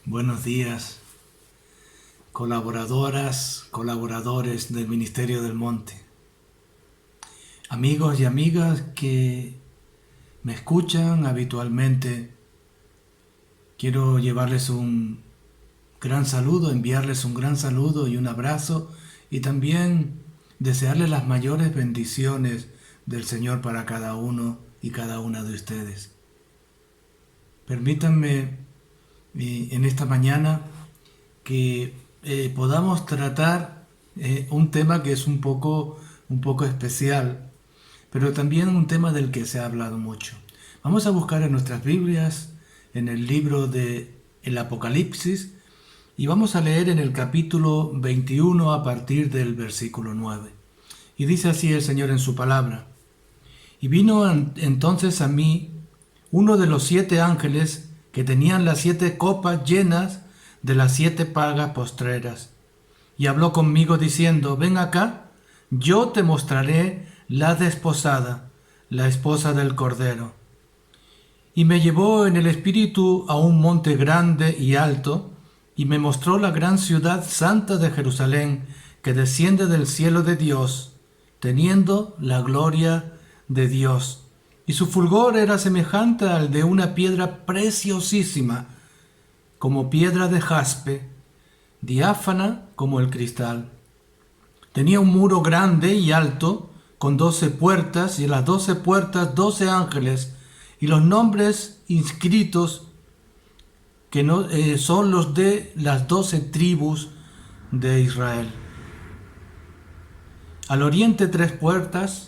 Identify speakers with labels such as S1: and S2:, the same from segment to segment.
S1: Buenos días, colaboradoras, colaboradores del Ministerio del Monte, amigos y amigas que me escuchan habitualmente. Quiero llevarles un gran saludo, enviarles un gran saludo y un abrazo, y también desearles las mayores bendiciones del Señor para cada uno y cada una de ustedes. Permítanme en esta mañana que podamos tratar un tema que es un poco especial, pero también un tema del que se ha hablado mucho. Vamos a buscar en nuestras Biblias, en el libro de el Apocalipsis, y vamos a leer en el capítulo 21 a partir del versículo 9. Y dice así el Señor en su palabra: Y vino entonces a mí uno de los 7 ángeles que tenían las 7 copas llenas de las 7 plagas postreras, y habló conmigo diciendo: Ven acá, yo te mostraré la desposada, la esposa del Cordero. Y me llevó en el espíritu a un monte grande y alto, y me mostró la gran ciudad santa de Jerusalén, que desciende del cielo de Dios, teniendo la gloria de Dios. Y su fulgor era semejante al de una piedra preciosísima, como piedra de jaspe, diáfana como el cristal. Tenía un muro grande y alto, con 12 puertas, y en las 12 puertas 12 ángeles, y los nombres inscritos que son los de las 12 tribus de Israel. Al oriente 3 puertas,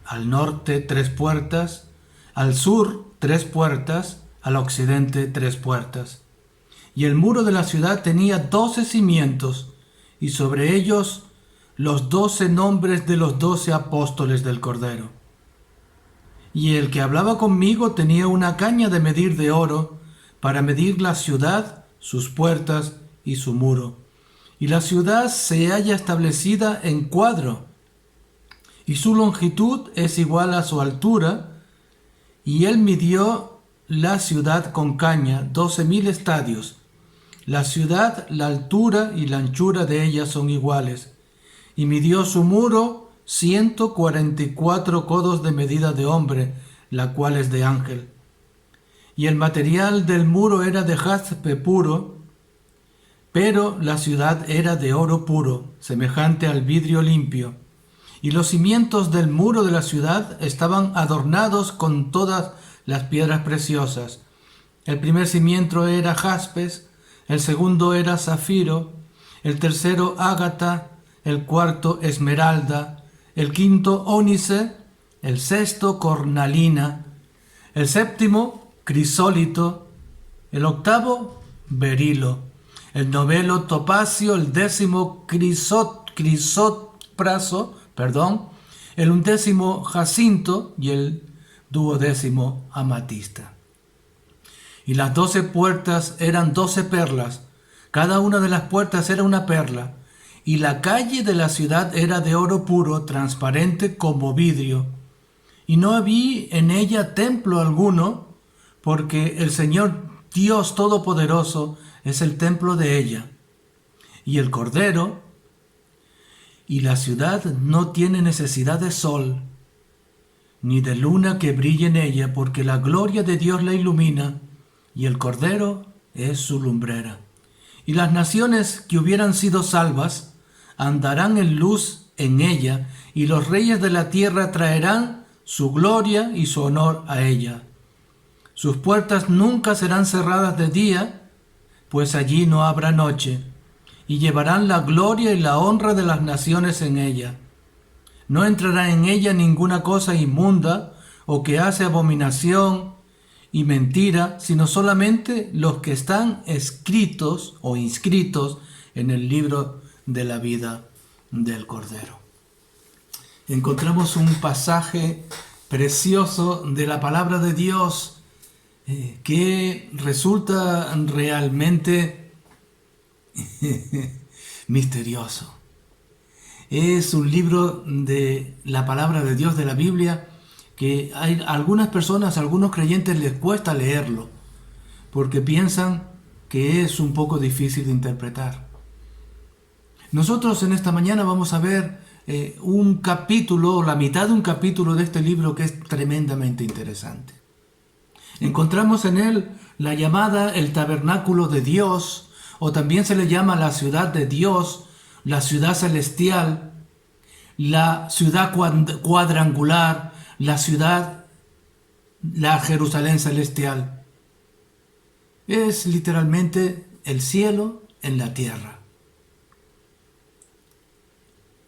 S1: al norte 3 puertas, al sur 3 puertas, al occidente 3 puertas. Y el muro de la ciudad tenía 12 cimientos, y sobre ellos los 12 nombres de los 12 apóstoles del Cordero. Y el que hablaba conmigo tenía una caña de medir de oro, para medir la ciudad, sus puertas y su muro. Y la ciudad se halla establecida en cuadro, y su longitud es igual a su altura, y él midió la ciudad con caña, 12,000 estadios. La ciudad, la altura y la anchura de ella son iguales, y midió su muro 144 codos de medida de hombre, la cual es de ángel. Y el material del muro era de jaspe puro, pero la ciudad era de oro puro, semejante al vidrio limpio. Y los cimientos del muro de la ciudad estaban adornados con todas las piedras preciosas. El primer cimiento era jaspes, el segundo era zafiro, el tercero ágata, el cuarto esmeralda, el quinto ónice, el sexto cornalina, el séptimo crisólito, el octavo berilo, el noveno topacio, el décimo crisópraso, el 11º jacinto y el 12º amatista. Y las 12 puertas eran 12 perlas, cada una de las puertas era una perla, y la calle de la ciudad era de oro puro, transparente como vidrio, y no había en ella templo alguno, porque el Señor Dios Todopoderoso es el templo de ella. Y el Cordero y la ciudad no tiene necesidad de sol, ni de luna que brille en ella, porque la gloria de Dios la ilumina, y el Cordero es su lumbrera. Y las naciones que hubieran sido salvas andarán en luz en ella, y los reyes de la tierra traerán su gloria y su honor a ella. Sus puertas nunca serán cerradas de día, pues allí no habrá noche, y llevarán la gloria y la honra de las naciones en ella. No entrará en ella ninguna cosa inmunda o que hace abominación y mentira, sino solamente los que están escritos o inscritos en el libro de la vida del Cordero. Encontramos un pasaje precioso de la palabra de Dios que resulta realmente misterioso. Es un libro de la palabra de Dios, de la Biblia, que hay algunas personas, algunos creyentes les cuesta leerlo, porque piensan que es un poco difícil de interpretar. Nosotros en esta mañana vamos a ver un capítulo, la mitad de un capítulo de este libro que es tremendamente interesante. Encontramos en él la llamada el tabernáculo de Dios, o también se le llama la ciudad de Dios, la ciudad celestial, la ciudad cuadrangular, la Jerusalén celestial. Es literalmente el cielo en la tierra.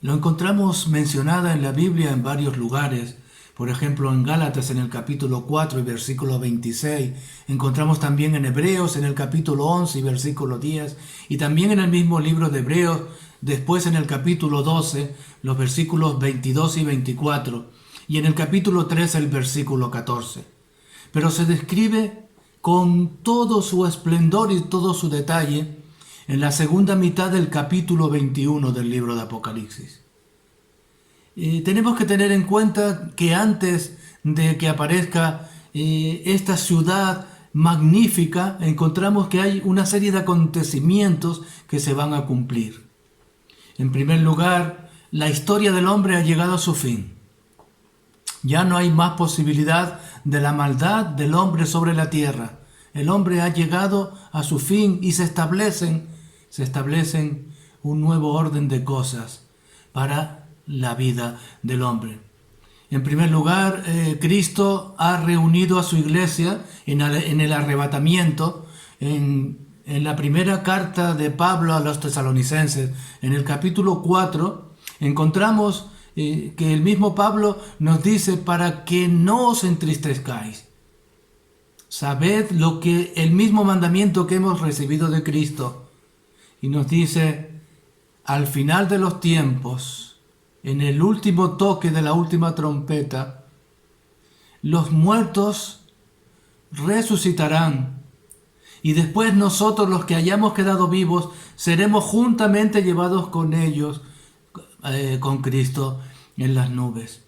S1: Lo encontramos mencionada en la Biblia en varios lugares. Por ejemplo, en Gálatas en el capítulo 4 y versículo 26. Encontramos también en Hebreos en el capítulo 11 y versículo 10. Y también en el mismo libro de Hebreos, después en el capítulo 12, los versículos 22 y 24. Y en el capítulo 13 el versículo 14. Pero se describe con todo su esplendor y todo su detalle en la segunda mitad del capítulo 21 del libro de Apocalipsis. Tenemos que tener en cuenta que antes de que aparezca esta ciudad magnífica, encontramos que hay una serie de acontecimientos que se van a cumplir. En primer lugar, la historia del hombre ha llegado a su fin. Ya no hay más posibilidad de la maldad del hombre sobre la tierra. El hombre ha llegado a su fin y se establecen un nuevo orden de cosas para la vida del hombre. En primer lugar, Cristo ha reunido a su iglesia en el arrebatamiento, en la primera carta de Pablo a los tesalonicenses, en el capítulo 4, encontramos que el mismo Pablo nos dice: para que no os entristezcáis. Sabed lo que el mismo mandamiento que hemos recibido de Cristo. Y nos dice: al final de los tiempos, en el último toque de la última trompeta, los muertos resucitarán, y después nosotros, los que hayamos quedado vivos, seremos juntamente llevados con ellos, con Cristo, en las nubes.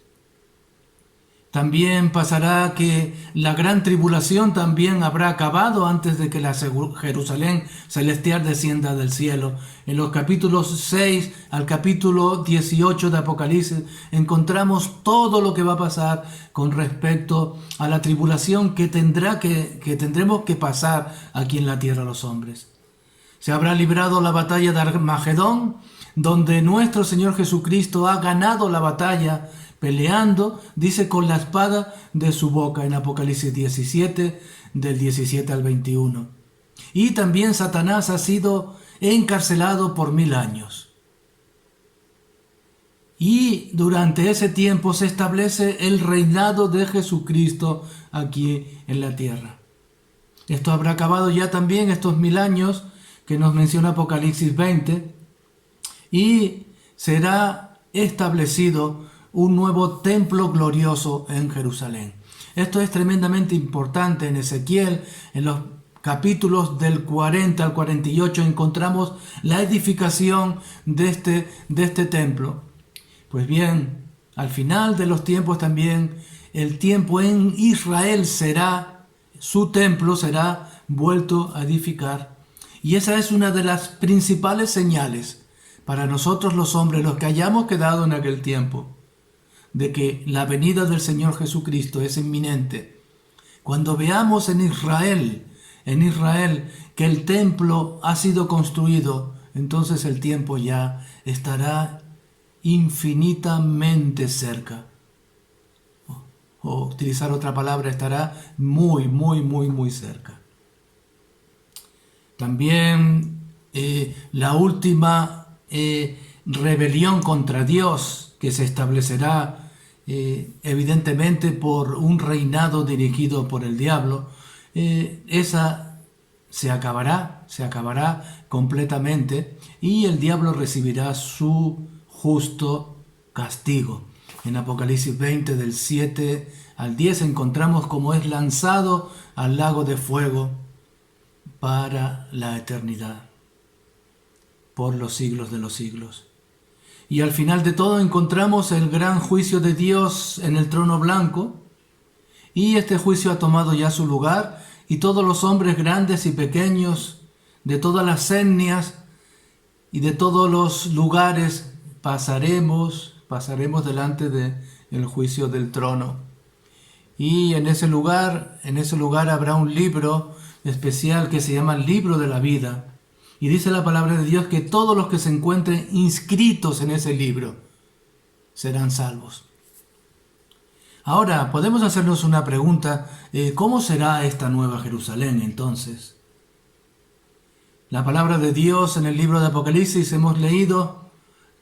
S1: También pasará que la gran tribulación también habrá acabado antes de que la Jerusalén celestial descienda del cielo. En los capítulos 6 al capítulo 18 de Apocalipsis encontramos todo lo que va a pasar con respecto a la tribulación que tendremos que pasar aquí en la tierra los hombres. Se habrá librado la batalla de Armagedón, donde nuestro Señor Jesucristo ha ganado la batalla peleando, dice, con la espada de su boca, en Apocalipsis 17, del 17 al 21. Y también Satanás ha sido encarcelado por 1000 años. Y durante ese tiempo se establece el reinado de Jesucristo aquí en la tierra. Esto habrá acabado ya también, estos 1000 años que nos menciona Apocalipsis 20, y será establecido un nuevo templo glorioso en Jerusalén. Esto es tremendamente importante. En Ezequiel, en los capítulos del 40 al 48, encontramos la edificación de este templo. Pues bien, al final de los tiempos también, el tiempo en Israel su templo será vuelto a edificar. Y esa es una de las principales señales para nosotros los hombres, los que hayamos quedado en aquel tiempo, de que la venida del Señor Jesucristo es inminente. Cuando veamos en Israel, que el templo ha sido construido, entonces el tiempo ya estará infinitamente cerca. O utilizar otra palabra, estará muy, muy, muy, muy cerca. También la última rebelión contra Dios, que se establecerá evidentemente por un reinado dirigido por el diablo, esa se acabará completamente, y el diablo recibirá su justo castigo. En Apocalipsis 20 del 7 al 10 encontramos cómo es lanzado al lago de fuego para la eternidad, por los siglos de los siglos. Y al final de todo encontramos el gran juicio de Dios en el trono blanco, y este juicio ha tomado ya su lugar, y todos los hombres grandes y pequeños de todas las etnias y de todos los lugares pasaremos delante del juicio del trono. Y en ese lugar habrá un libro especial que se llama el libro de la vida. Y dice la palabra de Dios que todos los que se encuentren inscritos en ese libro serán salvos. Ahora, podemos hacernos una pregunta, ¿cómo será esta nueva Jerusalén entonces? La palabra de Dios en el libro de Apocalipsis hemos leído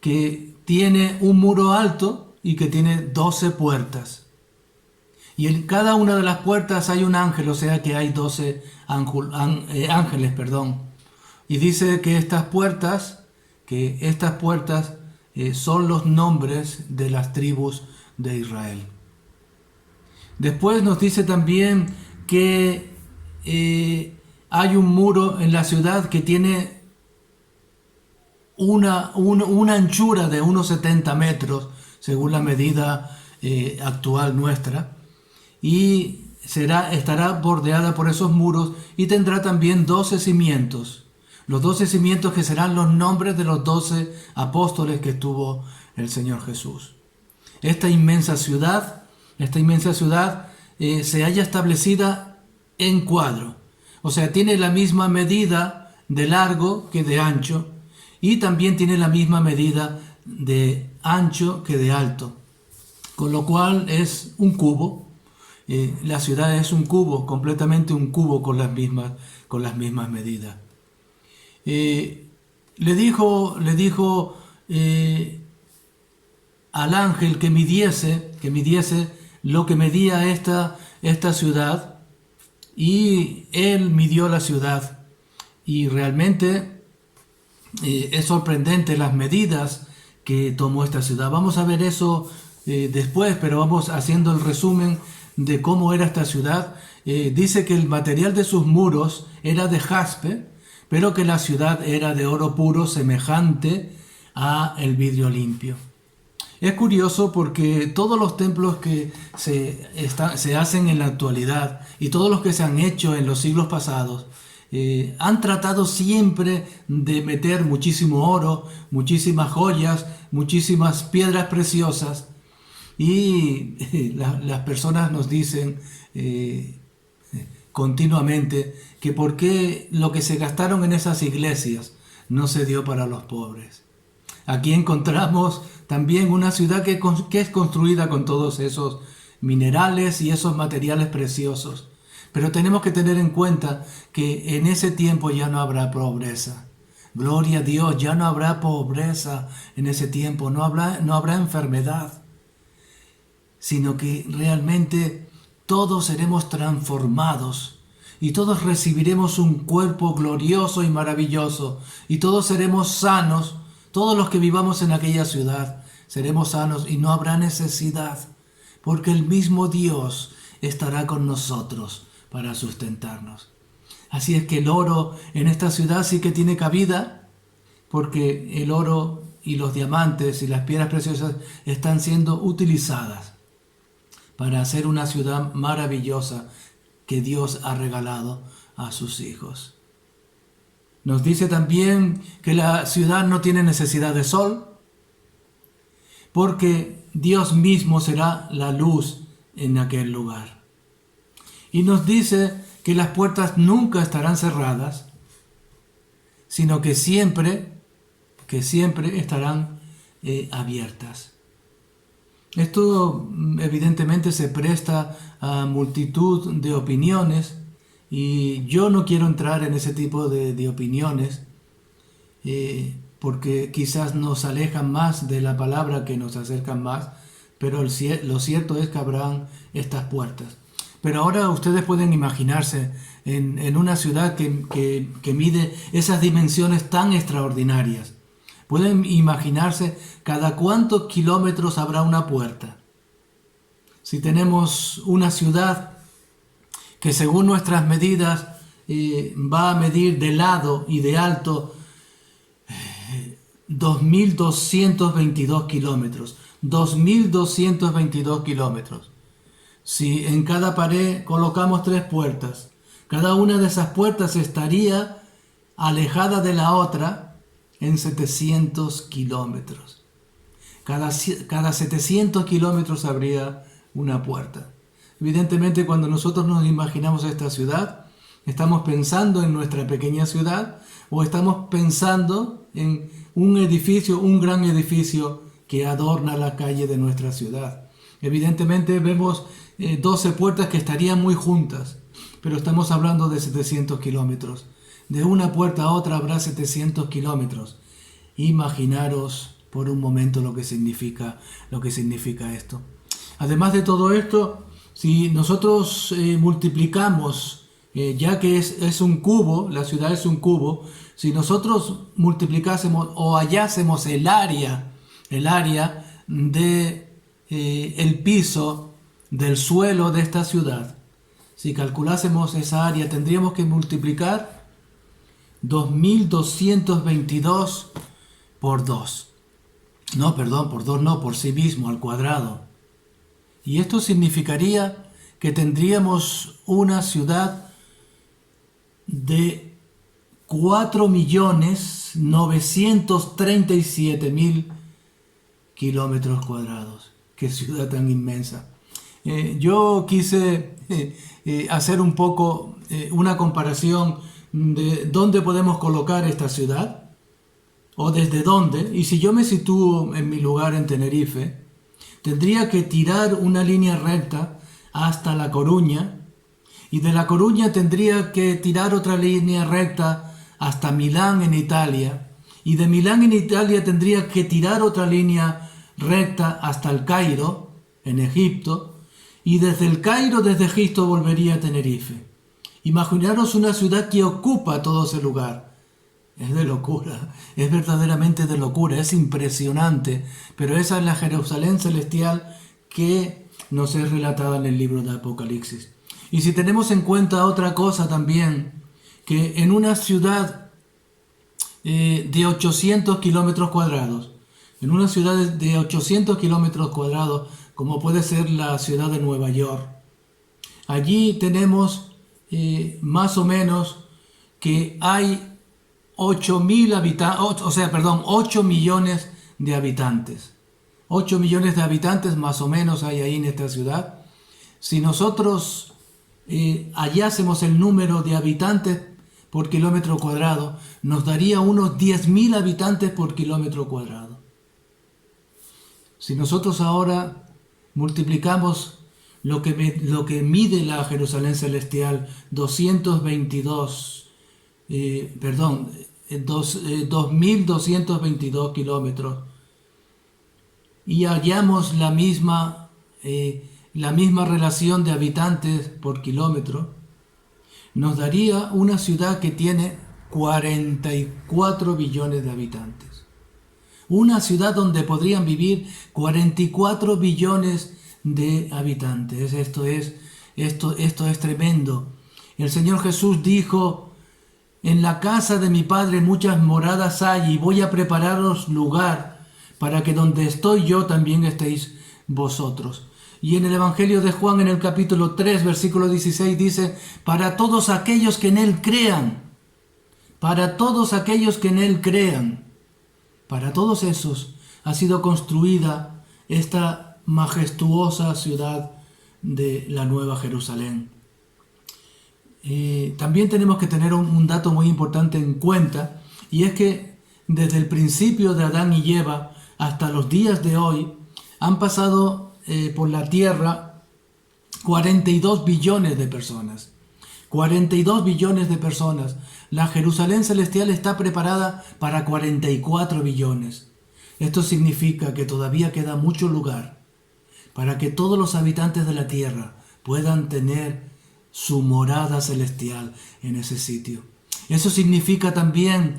S1: que tiene un muro alto y que tiene 12 puertas. Y en cada una de las puertas hay un ángel, o sea que hay 12 ángeles. Y dice que estas puertas son los nombres de las tribus de Israel. Después nos dice también que hay un muro en la ciudad que tiene una anchura de unos 70 metros, según la medida actual nuestra, y estará bordeada por esos muros y tendrá también 12 cimientos. Los 12 cimientos que serán los nombres de los 12 apóstoles que tuvo el Señor Jesús. Esta inmensa ciudad se halla establecida en cuadro. O sea, tiene la misma medida de largo que de ancho y también tiene la misma medida de ancho que de alto. Con lo cual es un cubo. La ciudad es un cubo, completamente un cubo con las mismas medidas. Le dijo al ángel que midiese lo que medía esta ciudad, y él midió la ciudad, y realmente es sorprendente las medidas que tomó esta ciudad. Vamos a ver eso después, pero vamos haciendo el resumen de cómo era esta ciudad. Dice que el material de sus muros era de jaspe, pero que la ciudad era de oro puro, semejante a el vidrio limpio. Es curioso porque todos los templos que se hacen en la actualidad y todos los que se han hecho en los siglos pasados han tratado siempre de meter muchísimo oro, muchísimas joyas, muchísimas piedras preciosas, y las personas nos dicen continuamente que por qué lo que se gastaron en esas iglesias no se dio para los pobres. Aquí encontramos también una ciudad que es construida con todos esos minerales y esos materiales preciosos. Pero tenemos que tener en cuenta que en ese tiempo ya no habrá pobreza. Gloria a Dios, ya no habrá pobreza en ese tiempo, no habrá enfermedad, sino que realmente todos seremos transformados y todos recibiremos un cuerpo glorioso y maravilloso, y todos seremos sanos. Todos los que vivamos en aquella ciudad seremos sanos y no habrá necesidad, porque el mismo Dios estará con nosotros para sustentarnos. Así es que el oro en esta ciudad sí que tiene cabida, porque el oro y los diamantes y las piedras preciosas están siendo utilizadas para hacer una ciudad maravillosa que Dios ha regalado a sus hijos. Nos dice también que la ciudad no tiene necesidad de sol, porque Dios mismo será la luz en aquel lugar. Y nos dice que las puertas nunca estarán cerradas, sino que siempre estarán abiertas. Esto evidentemente se presta a multitud de opiniones, y yo no quiero entrar en ese tipo de opiniones, porque quizás nos alejan más de la palabra que nos acercan más, pero lo cierto es que habrán estas puertas. Pero ahora ustedes pueden imaginarse en una ciudad que mide esas dimensiones tan extraordinarias. Pueden imaginarse cada cuántos kilómetros habrá una puerta. Si tenemos una ciudad que según nuestras medidas va a medir de lado y de alto 2.222 kilómetros. 2.222 kilómetros. Si en cada pared colocamos 3 puertas, cada una de esas puertas estaría alejada de la otra en 700 kilómetros. Cada 700 kilómetros habría una puerta. Evidentemente, cuando nosotros nos imaginamos esta ciudad, estamos pensando en nuestra pequeña ciudad o estamos pensando en un edificio, un gran edificio que adorna la calle de nuestra ciudad. Evidentemente vemos 12 puertas que estarían muy juntas, pero estamos hablando de 700 kilómetros. De una puerta a otra habrá 700 kilómetros. Imaginaros por un momento lo que significa esto. Además de todo esto, si nosotros multiplicamos, ya que es un cubo, la ciudad es un cubo, si nosotros multiplicásemos o hallásemos el área de el piso del suelo de esta ciudad, si calculásemos esa área, tendríamos que multiplicar 2.222 por 2. No, perdón, por 2 no, por sí mismo, al cuadrado. Y esto significaría que tendríamos una ciudad de 4.937.000 kilómetros cuadrados. Qué ciudad tan inmensa. Yo quise hacer un poco una comparación de dónde podemos colocar esta ciudad o desde dónde. Y si yo me sitúo en mi lugar en Tenerife, tendría que tirar una línea recta hasta La Coruña y de La Coruña tendría que tirar otra línea recta hasta Milán en Italia y de Milán en Italia tendría que tirar otra línea recta hasta el Cairo en Egipto y desde el Cairo, desde Egipto, volvería a Tenerife. Imaginaros una ciudad que ocupa todo ese lugar. Es de locura, es verdaderamente de locura, es impresionante, pero esa es la Jerusalén celestial que nos es relatada en el libro de Apocalipsis. Y si tenemos en cuenta otra cosa también, que en una ciudad de 800 kilómetros cuadrados, en una ciudad de 800 kilómetros cuadrados, como puede ser la ciudad de Nueva York, allí tenemos más o menos que hay 8 millones de habitantes. 8 millones de habitantes más o menos hay ahí en esta ciudad. Si nosotros hallásemos el número de habitantes por kilómetro cuadrado, nos daría unos 10.000 habitantes por kilómetro cuadrado. Si nosotros ahora multiplicamos lo que mide la Jerusalén celestial, 2.222 kilómetros, y hallamos la misma relación de habitantes por kilómetro, nos daría una ciudad que tiene 44 billones de habitantes. Una ciudad donde podrían vivir 44 billones de habitantes. Esto es tremendo. El Señor Jesús dijo: en la casa de mi Padre muchas moradas hay, y voy a prepararos lugar para que donde estoy yo también estéis vosotros. Y en el Evangelio de Juan, en el capítulo 3, versículo 16, dice: para todos aquellos que en Él crean, para todos aquellos que en Él crean, para todos esos ha sido construida esta majestuosa ciudad de la Nueva Jerusalén. También tenemos que tener un dato muy importante en cuenta, y es que desde el principio de Adán y Eva hasta los días de hoy han pasado por la tierra 42 billones de personas. 42 billones de personas. La Jerusalén celestial está preparada para 44 billones. Esto significa que todavía queda mucho lugar para que todos los habitantes de la tierra puedan tener su morada celestial en ese sitio. Eso significa también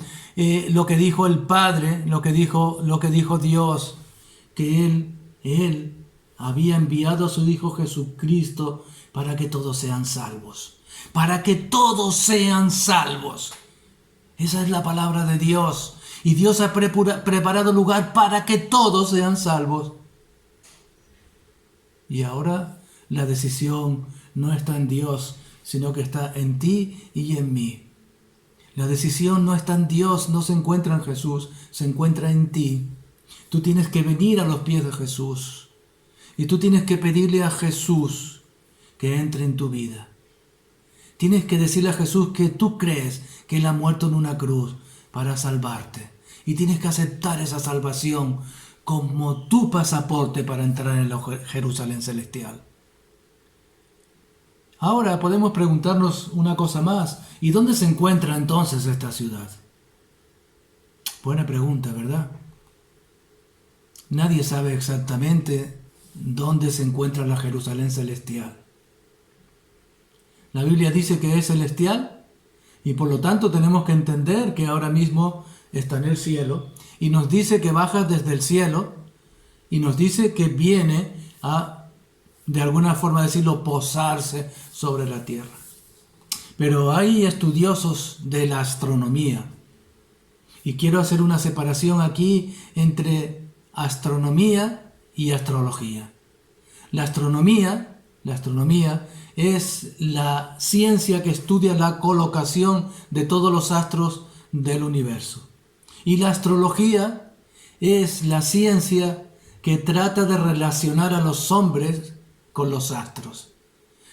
S1: lo que dijo el Padre, lo que dijo Dios, que Él había enviado a su Hijo Jesucristo para que todos sean salvos. Para que todos sean salvos. Esa es la palabra de Dios. Y Dios ha preparado lugar para que todos sean salvos. Y ahora la decisión no está en Dios, sino que está en ti y en mí. La decisión no está en Dios, no se encuentra en Jesús, se encuentra en ti. Tú tienes que venir a los pies de Jesús. Y tú tienes que pedirle a Jesús que entre en tu vida. Tienes que decirle a Jesús que tú crees que Él ha muerto en una cruz para salvarte. Y tienes que aceptar esa salvación como tu pasaporte para entrar en la Jerusalén celestial. Ahora podemos preguntarnos una cosa más. ¿Y dónde se encuentra entonces esta ciudad? Buena pregunta, ¿verdad? Nadie sabe exactamente dónde se encuentra la Jerusalén celestial. La Biblia dice que es celestial y por lo tanto tenemos que entender que ahora mismo está en el cielo y nos dice que baja desde el cielo y nos dice que viene a, de alguna forma decirlo, posarse sobre la tierra. Pero hay estudiosos de la astronomía y quiero hacer una separación aquí entre astronomía y astrología. La astronomía es la ciencia que estudia la colocación de todos los astros del universo. Y la astrología es la ciencia que trata de relacionar a los hombres con los astros.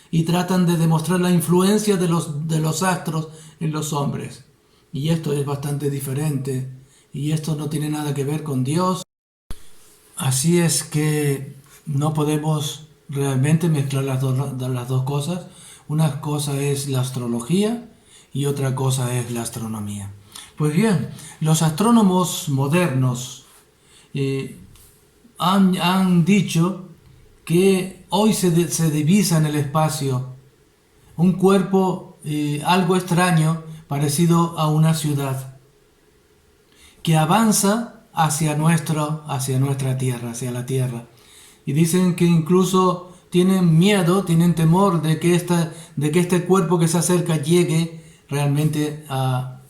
S1: Y tratan de demostrar la influencia de los astros en los hombres. Y esto es bastante diferente. Y esto no tiene nada que ver con Dios. Así es que no podemos realmente mezclar las dos cosas. Una cosa es la astrología y otra cosa es la astronomía. Pues bien, los astrónomos modernos han dicho que hoy se divisa en el espacio un cuerpo algo extraño parecido a una ciudad que avanza hacia nuestra tierra, hacia la tierra. Y dicen que incluso tienen miedo, tienen temor de que este cuerpo que se acerca llegue realmente a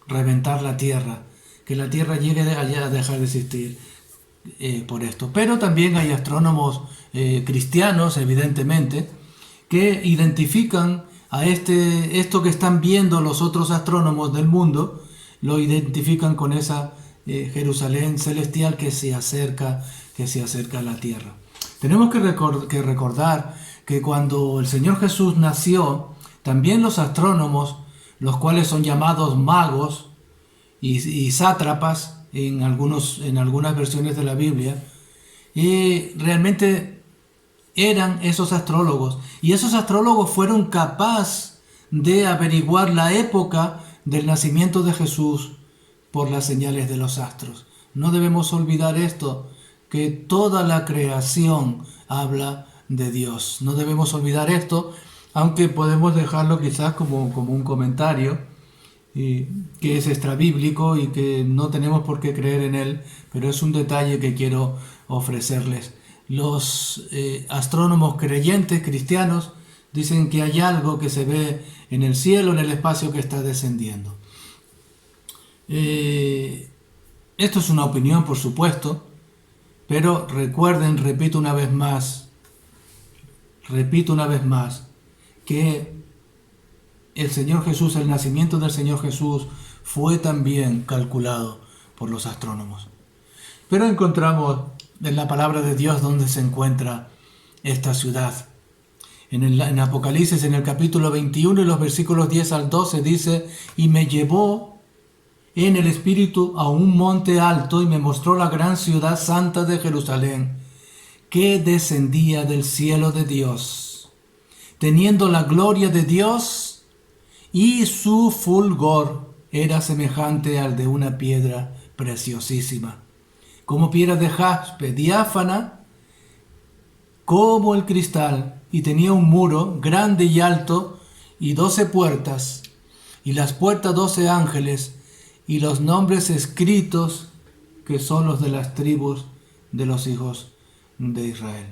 S1: reventar la tierra, que la tierra llegue a dejar de existir por esto. Pero también hay astrónomos cristianos, evidentemente, que identifican a esto que están viendo los otros astrónomos del mundo, lo identifican con esa Jerusalén celestial que se acerca a la tierra. Tenemos que recordar que cuando el Señor Jesús nació, también los astrónomos, los cuales son llamados magos y sátrapas en algunas versiones de la Biblia, realmente eran esos astrólogos. Y esos astrólogos fueron capaces de averiguar la época del nacimiento de Jesús por las señales de los astros. No debemos olvidar esto, que toda la creación habla de Dios. No debemos olvidar esto, aunque podemos dejarlo quizás como un comentario que es extrabíblico y que no tenemos por qué creer en él, pero es un detalle que quiero ofrecerles. Los astrónomos creyentes cristianos dicen que hay algo que se ve en el cielo, en el espacio, que está descendiendo. Esto es una opinión, por supuesto, pero recuerden, repito una vez más, que el Señor Jesús, el nacimiento del Señor Jesús, fue también calculado por los astrónomos. Pero encontramos en la palabra de Dios dónde se encuentra esta ciudad. En Apocalipsis, en el capítulo 21 y los versículos 10 al 12 dice: y me llevó en el espíritu a un monte alto y me mostró la gran ciudad santa de Jerusalén, que descendía del cielo de Dios, teniendo la gloria de Dios, y su fulgor era semejante al de una piedra preciosísima, como piedra de jaspe, diáfana como el cristal, y tenía un muro grande y alto, y 12 puertas, y las puertas 12 ángeles, y los nombres escritos, que son los de las tribus de los hijos de Israel.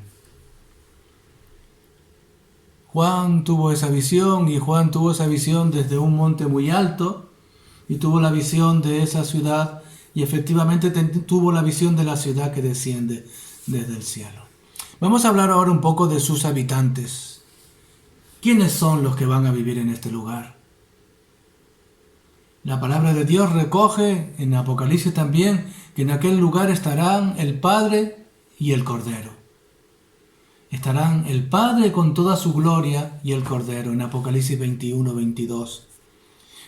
S1: Juan tuvo esa visión, y Juan tuvo esa visión desde un monte muy alto, y tuvo la visión de esa ciudad, y efectivamente tuvo la visión de la ciudad que desciende desde el cielo. Vamos a hablar ahora un poco de sus habitantes. ¿Quiénes son los que van a vivir en este lugar? La palabra de Dios recoge en Apocalipsis también que en aquel lugar estarán el Padre y el Cordero. Estarán el Padre con toda su gloria y el Cordero en Apocalipsis 21-22.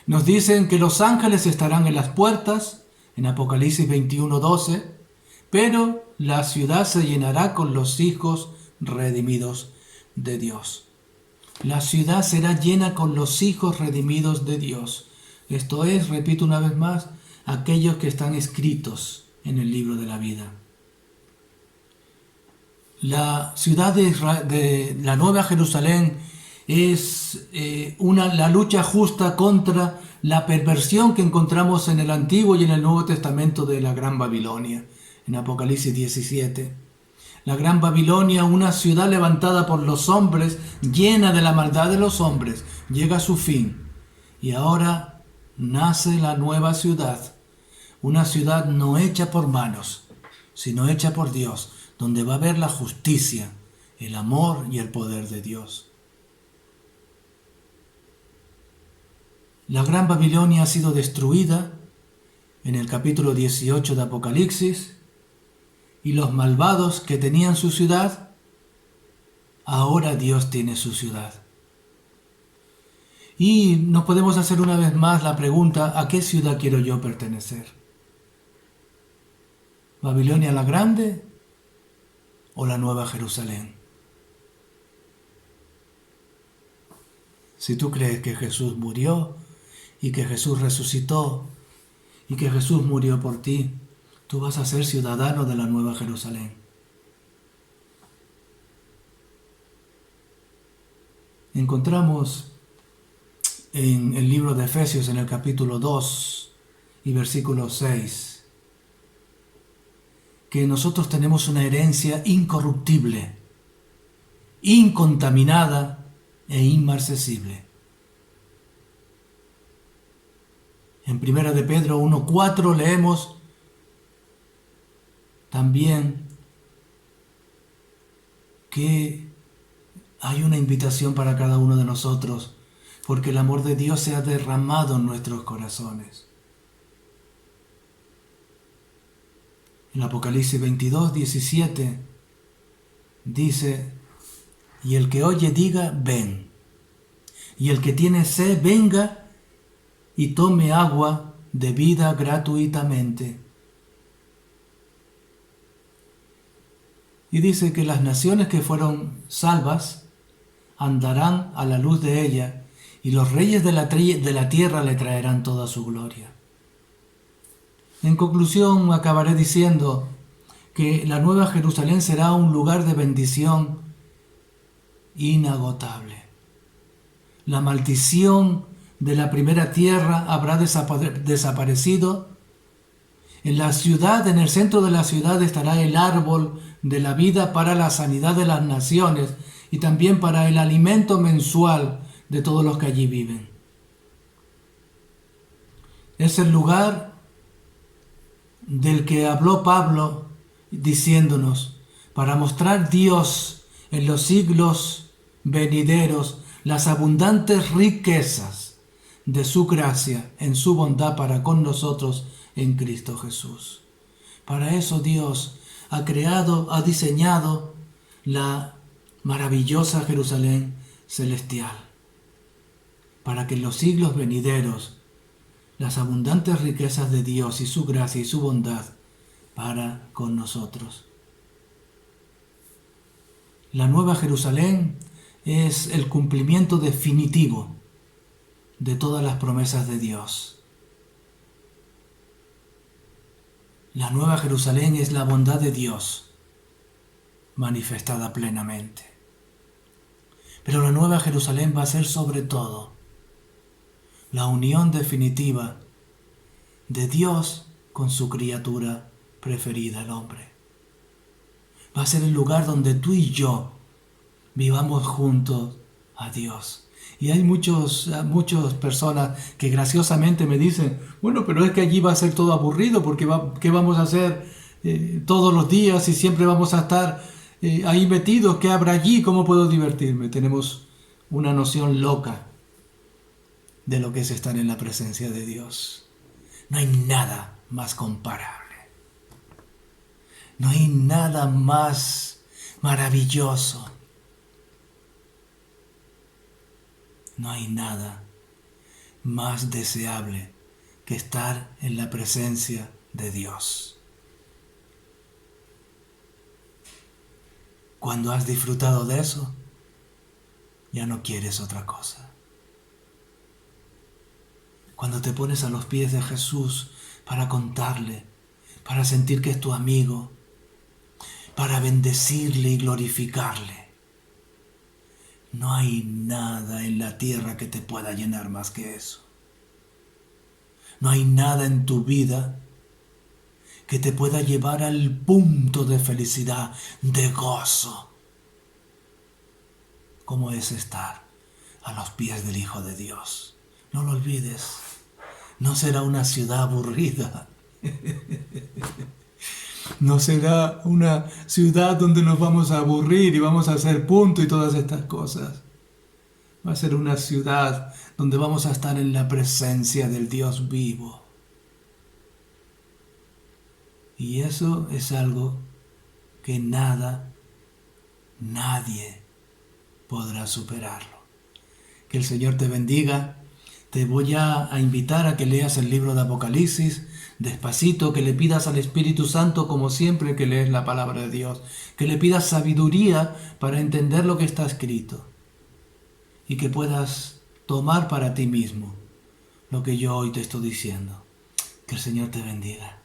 S1: Nos dicen que los ángeles estarán en las puertas en Apocalipsis 21-12, pero la ciudad se llenará con los hijos redimidos de Dios. La ciudad será llena con los hijos redimidos de Dios. Esto es, repito una vez más, aquellos que están escritos en el libro de la vida. La ciudad de la Nueva Jerusalén es la lucha justa contra la perversión que encontramos en el Antiguo y en el Nuevo Testamento de la Gran Babilonia, en Apocalipsis 17. La Gran Babilonia, una ciudad levantada por los hombres, llena de la maldad de los hombres, llega a su fin. Y ahora nace la nueva ciudad, una ciudad no hecha por manos, sino hecha por Dios, donde va a haber la justicia, el amor y el poder de Dios. La Gran Babilonia ha sido destruida en el capítulo 18 de Apocalipsis, y los malvados que tenían su ciudad, ahora Dios tiene su ciudad. Y nos podemos hacer una vez más la pregunta, ¿a qué ciudad quiero yo pertenecer? ¿Babilonia la Grande o la Nueva Jerusalén? Si tú crees que Jesús murió y que Jesús resucitó y que Jesús murió por ti, tú vas a ser ciudadano de la Nueva Jerusalén. Encontramos en el libro de Efesios, en el capítulo 2 y versículo 6, que nosotros tenemos una herencia incorruptible, incontaminada e inmarcesible. En 1 de Pedro 1:4 leemos también que hay una invitación para cada uno de nosotros, porque el amor de Dios se ha derramado en nuestros corazones. En Apocalipsis 22:17 dice, y el que oye diga, ven, y el que tiene sed venga y tome agua de vida gratuitamente. Y dice que las naciones que fueron salvas andarán a la luz de ella, y los reyes de la tierra le traerán toda su gloria. En conclusión, acabaré diciendo que la Nueva Jerusalén será un lugar de bendición inagotable. La maldición de la primera tierra habrá desaparecido. En la ciudad, en el centro de la ciudad, estará el árbol de la vida para la sanidad de las naciones y también para el alimento mensual de todos los que allí viven. Es el lugar del que habló Pablo diciéndonos, para mostrar Dios en los siglos venideros las abundantes riquezas de su gracia en su bondad para con nosotros en Cristo Jesús. Para eso Dios ha diseñado la maravillosa Jerusalén celestial, para que en los siglos venideros las abundantes riquezas de Dios y su gracia y su bondad para con nosotros. La Nueva Jerusalén es el cumplimiento definitivo de todas las promesas de Dios. La Nueva Jerusalén es la bondad de Dios manifestada plenamente. Pero la Nueva Jerusalén va a ser sobre todo la unión definitiva de Dios con su criatura preferida, el hombre. Va a ser el lugar donde tú y yo vivamos juntos a Dios. Y hay muchas personas que graciosamente me dicen, bueno, pero es que allí va a ser todo aburrido, porque ¿qué vamos a hacer todos los días y siempre vamos a estar ahí metidos? ¿Qué habrá allí? ¿Cómo puedo divertirme? Tenemos una noción loca de lo que es estar en la presencia de Dios. No hay nada más comparable. No hay nada más maravilloso. No hay nada más deseable que estar en la presencia de Dios. Cuando has disfrutado de eso, ya no quieres otra cosa. Cuando te pones a los pies de Jesús para contarle, para sentir que es tu amigo, para bendecirle y glorificarle, no hay nada en la tierra que te pueda llenar más que eso. No hay nada en tu vida que te pueda llevar al punto de felicidad, de gozo, como es estar a los pies del Hijo de Dios. No lo olvides. No será una ciudad aburrida. No será una ciudad donde nos vamos a aburrir y vamos a hacer punto y todas estas cosas. Va a ser una ciudad donde vamos a estar en la presencia del Dios vivo. Y eso es algo que nadie podrá superarlo. Que el Señor te bendiga. Te voy a invitar a que leas el libro de Apocalipsis despacito, que le pidas al Espíritu Santo, como siempre que lees la palabra de Dios, que le pidas sabiduría para entender lo que está escrito y que puedas tomar para ti mismo lo que yo hoy te estoy diciendo. Que el Señor te bendiga.